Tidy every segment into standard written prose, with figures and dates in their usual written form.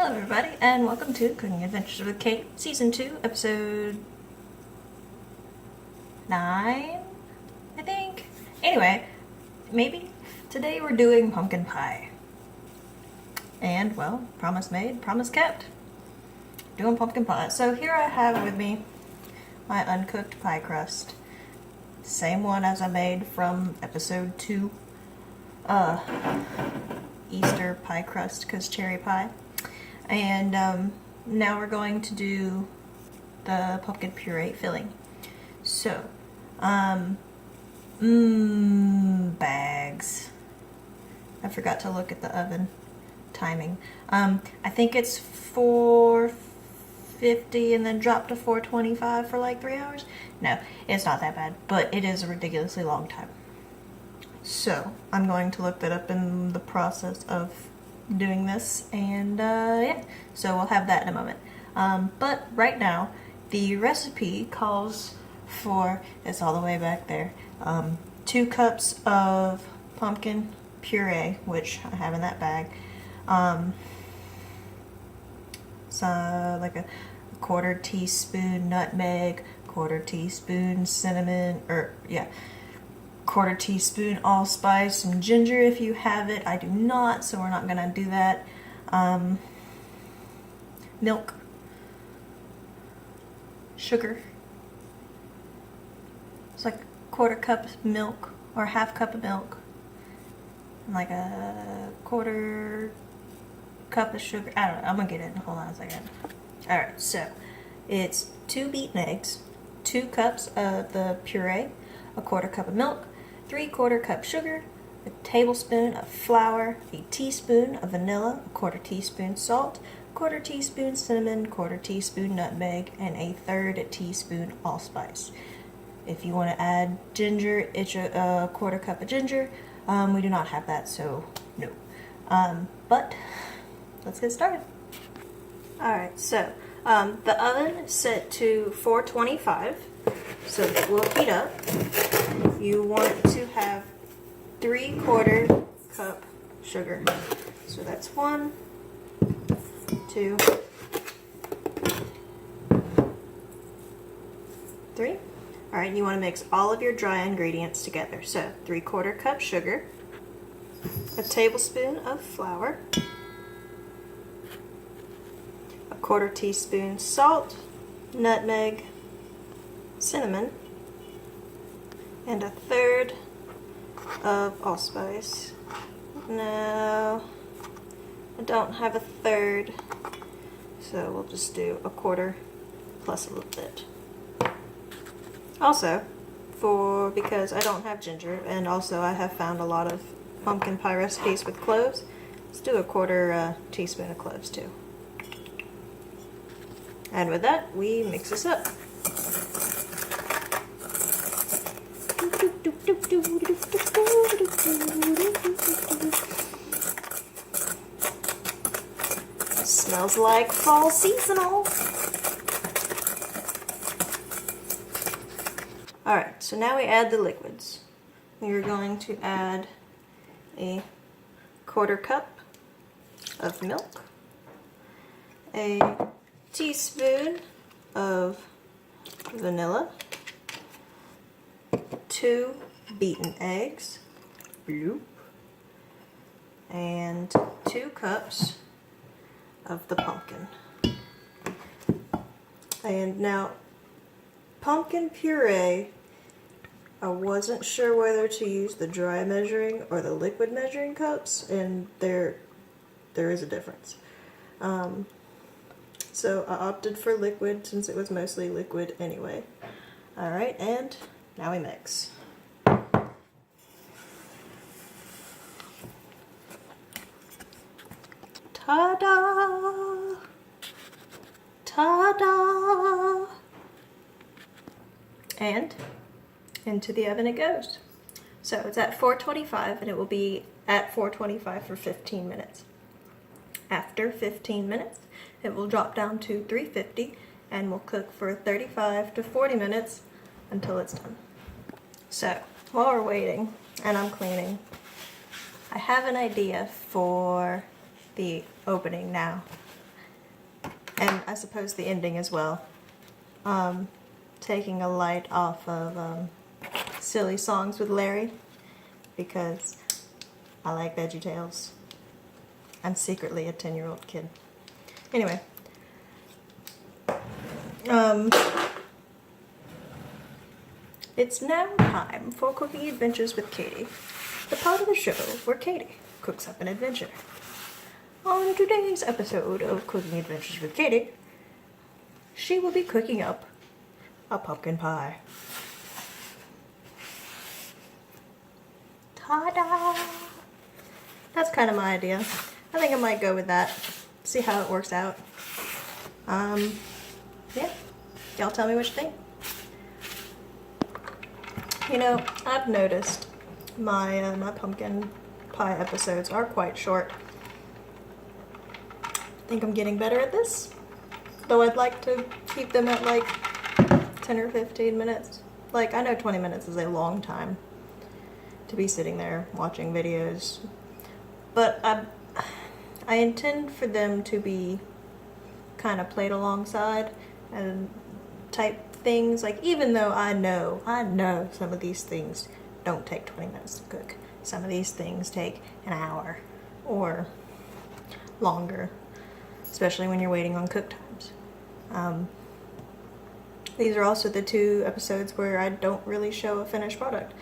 Hello everybody, and welcome to Cooking Adventures with Kaity, Season 2, Episode 9, I think? Anyway, maybe. Today we're doing pumpkin pie. And, well, promise made, promise kept. Doing pumpkin pie. So here I have with me my uncooked pie crust. Same one as I made from Episode 2. Easter pie crust, because cherry pie. And now we're going to do the pumpkin puree filling. So, bags. I forgot to look at the oven timing. I think it's 450 and then drop to 425 for like 3 hours. No, it's not that bad, but it is a ridiculously long time. So, I'm going to look that up in the process of doing this, and yeah, so we'll have that in a moment. But right now, the recipe calls for, it's all the way back there, 2 cups of pumpkin puree, which I have in that bag, so like a 1/4 teaspoon nutmeg, 1/4 teaspoon cinnamon, 1/4 teaspoon allspice and ginger if you have it. I do not, so we're not gonna do that. Milk, sugar. It's like 1/4 cup of milk or 1/2 cup of milk, and like a 1/4 cup of sugar. I don't know. I'm gonna get it. Hold on a second. All right, so it's 2 beaten eggs, 2 cups of the puree, a 1/4 cup of milk, 3/4 cup sugar, a tablespoon of flour, a teaspoon of vanilla, a 1/4 teaspoon salt, 1/4 teaspoon cinnamon, 1/4 teaspoon nutmeg, and a 1/3 teaspoon allspice. If you want to add ginger, it's a 1/4 cup of ginger. We do not have that, so no. But let's get started. Alright, so the oven is set to 425, so it will heat up. You want to have 3/4 cup sugar. So that's 1, 2, 3. Alright, you want to mix all of your dry ingredients together. So 3/4 cup sugar, a tablespoon of flour, a 1/4 teaspoon salt, nutmeg, cinnamon, and a 1/3 of allspice. No, I don't have a 1/3, so we'll just do a 1/4 plus a little bit. Also, because I don't have ginger, and also I have found a lot of pumpkin pie recipes with cloves, let's do a 1/4 teaspoon of cloves too. And with that, we mix this up. Smells like fall seasonal. Alright, so now we add the liquids. We're going to add a 1/4 cup of milk, a teaspoon of vanilla, 2 beaten eggs, bloop, and 2 cups of the pumpkin. And now, pumpkin puree, I wasn't sure whether to use the dry measuring or the liquid measuring cups, and there is a difference. So I opted for liquid since it was mostly liquid anyway. Alright, and now we mix. Ta-da! Ta-da! And into the oven it goes. So it's at 425, and it will be at 425 for 15 minutes. After 15 minutes, it will drop down to 350 and will cook for 35 to 40 minutes until it's done. So while we're waiting and I'm cleaning, I have an idea for the opening now. And I suppose the ending as well. Taking a light off of Silly Songs with Larry, because I like VeggieTales. I'm secretly a 10-year-old kid. Anyway. It's now time for Cooking Adventures with Kaity, the part of the show where Kaity cooks up an adventure. On today's episode of Cooking Adventures with Kaity, she will be cooking up a pumpkin pie. Ta-da! That's kind of my idea. I think I might go with that. See how it works out. Yeah. Y'all tell me what you think. You know, I've noticed my pumpkin pie episodes are quite short. I think I'm getting better at this, though I'd like to keep them at like 10 or 15 minutes. Like, I know 20 minutes is a long time to be sitting there watching videos, but I intend for them to be kind of played alongside and type things. Like, even though I know some of these things don't take 20 minutes to cook. Some of these things take an hour or longer, especially when you're waiting on cook times. These are also the 2 episodes where I don't really show a finished product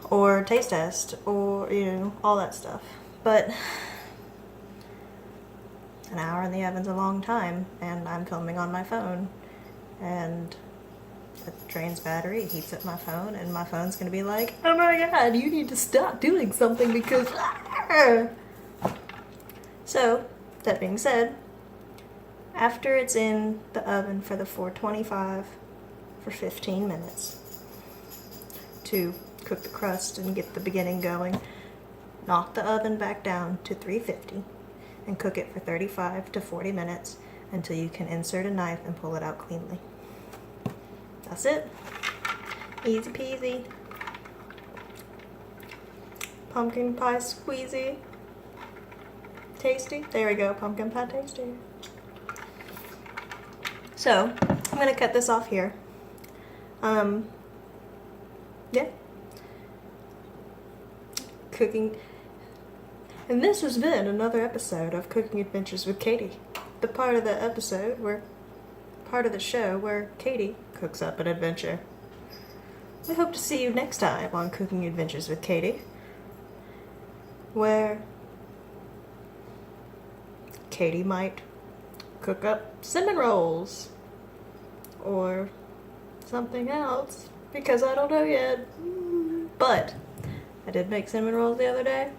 or taste test or, you know, all that stuff. But an hour in the oven's a long time, and I'm filming on my phone, and it drains battery, it heats up my phone, and my phone's gonna be like, oh my god, you need to stop doing something because... So, that being said, after it's in the oven for the 425 for 15 minutes to cook the crust and get the beginning going, knock the oven back down to 350 and cook it for 35 to 40 minutes until you can insert a knife and pull it out cleanly. That's it. Easy peasy. Pumpkin pie squeezy. Tasty. There we go, pumpkin pie tasty. So, I'm gonna cut this off here. Yeah. Cooking. And this has been another episode of Cooking Adventures with Kaity. The part of the show where Kaity cooks up an adventure. We hope to see you next time on Cooking Adventures with Kaity, where Kaity might cook up cinnamon rolls or something else, because I don't know yet. But I did make cinnamon rolls the other day.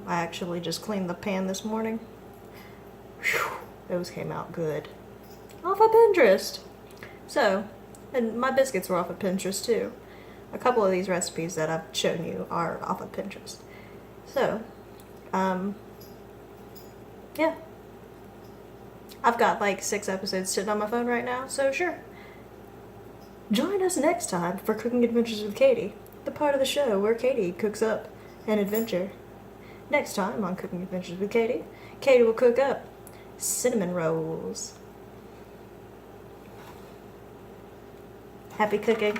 I actually just cleaned the pan this morning. Whew, those came out good. Off of Pinterest. So, and my biscuits were off of Pinterest too. A couple of these recipes that I've shown you are off of Pinterest. So, yeah. I've got like 6 episodes sitting on my phone right now, so sure. Join us next time for Cooking Adventures with Kaity, the part of the show where Kaity cooks up an adventure. Next time on Cooking Adventures with Kaity, Kaity will cook up cinnamon rolls. Happy cooking.